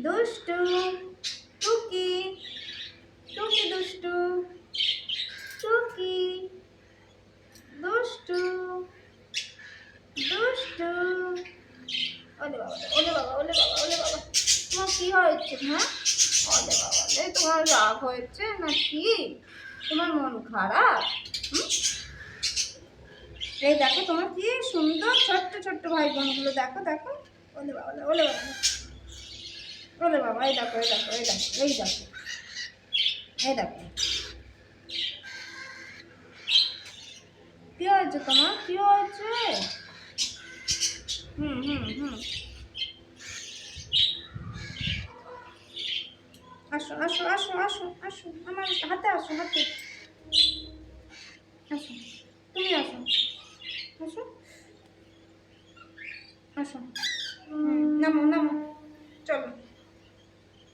দুষ্টু টুকি টুকি দুষ্টু টুকি দুষ্টু দুষ্টু। ওলে বাবা ওলে বাবা ওলে বাবা ওলে বাবা, তোমার কি হয়েছে? হ্যাঁ, ওলে বাবা তোমার রাগ হয়েছে নাকি? তোমার মন খারাপ? এই দেখো তোমার কি সুন্দর ছোট্ট ছোট্ট ভাই বোনগুলো, দেখো দেখো। ওলে বাবা ওলে বাবা ওলে বাবা, এই দেখো এই দেখো এই দেখো এই দেখো এই দেখো। কি হয়েছে তোমার? কি হয়েছে? হুম হুম হুম, আসো আসো আসো আসো আসো আমার হাতে, আসো হাতে।